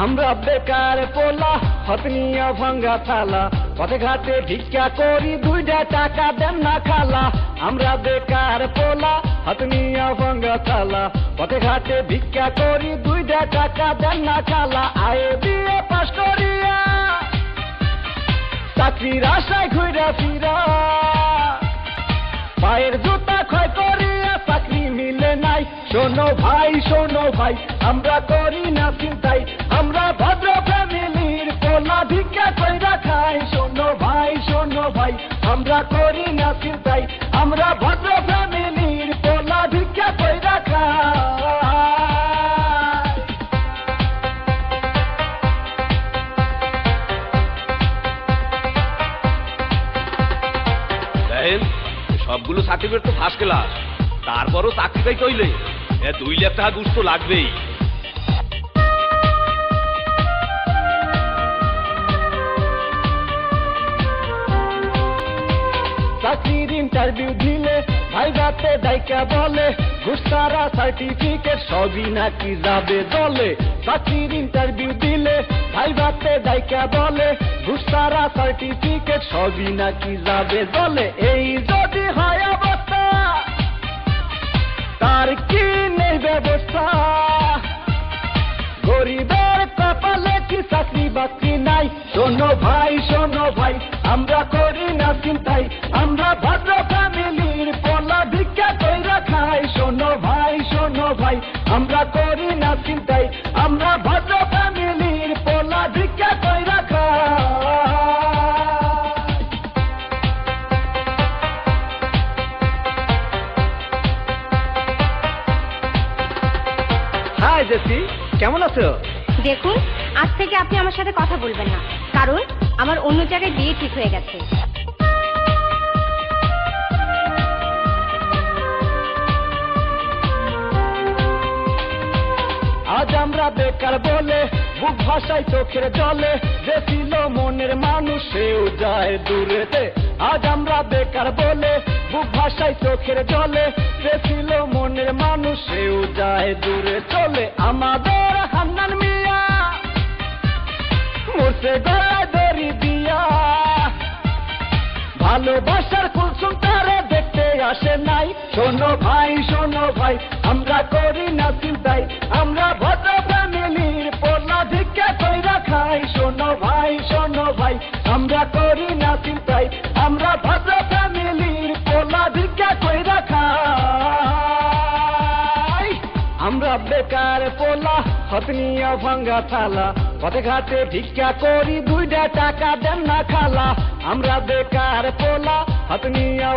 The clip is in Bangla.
আমরা বেকার পোলা হাত নিয়া ভাঙ্গা থালা পথে ঘাটে ভিক্ষা করি দুইটা টাকা দেন না খালা আমরা বেকার পোলা হাত নিয়া ভাঙ্গা থালা পথে ঘাটে ভিক্ষা করি দুইটা টাকা দেন না খালা আয়ে বিয়ে পাস করিয়া চাকরির আশায় ঘুরা ফিরা পায়ের জুতা ক্ষয় করিয়া চাকরি মিলে নাই শোনো ভাই আমরা করি না চিন্তাই আমরা ভদ্র ফ্যামিলির পোলা ভিক্ষা কইরা খাই শোনো ভাই আমরা করি না চিন্তাই আমরা ভদ্র ফ্যামিলির পোলা ভিক্ষা কইরা খাই সবগুলো সার্টিফিকেট তো ফার্স্ট ক্লাস, তারপরও চাকরিটাই কইলে 2 লাখ টাকা ঘুষ তো লাগবেই। চাকরির ইন্টারভিউ দিলে ভাইভাতে ডাইকা বলে ঘুষ ছাড়া সার্টিফিকেট সবই নাকি যাবে দলে চাকরির ইন্টারভিউ দিলে ভাইভাতে ডাইকা বলে ঘুষ ছাড়া সার্টিফিকেট সবই নাকি যাবে দলে এই যদি হয় অবস্থা তার কি নেই ব্যবস্থা গরিবের কপালে কি চাকরি বাকরি নাই শোনো ভাই আমরা করি না চিন্তাই আমরা ভদ্র ফ্যামিলির পোলা ভিক্ষা কইরা খাই শোনো ভাই আমরা করি না চিন্তাই আমরা ভদ্র ফ্যামিলির পোলা ভিক্ষা কইরা খাই। হাই জেসি, কেমন আছো? দেখুন, আজ থেকে আপনি আমার সাথে কথা বলবেন না, কারণ আমার অন্য জায়গায় বিয়ে ঠিক হয়ে গেছে। আজ আমরা বেকার বলে বুক ভাষায় চোখের জলে যে ছিল মনের মানুষ সেও যায় দূরেতে আজ আমরা বেকার বলে বুক ভাষায় চোখের জলে যে ছিল মনের মানুষ সেও যায় দূরে চলে আমাদের হান্নান মিয়া মরছে গলায় দড়ি দিয়া ভালোবাসার কুলসুম তারে দেখতে আসে নাই শোনো ভাই আমরা করি না চিন্তাই আমরা ভদ্র ফ্যামিলির পোলা ভিক্ষা কইরা খাই শোনো ভাই আমরা করি না চিন্তাই আমরা ভদ্র ফ্যামিলির পোলা ভিক্ষা কইরা খাই আমরা বেকার পোলা হাত নিয়া ভাঙ্গা থালা পথে ঘাটে ভিক্ষা করি দুইটা টাকা দেন না খালা আমরা বেকার পোলা হাত নিয়া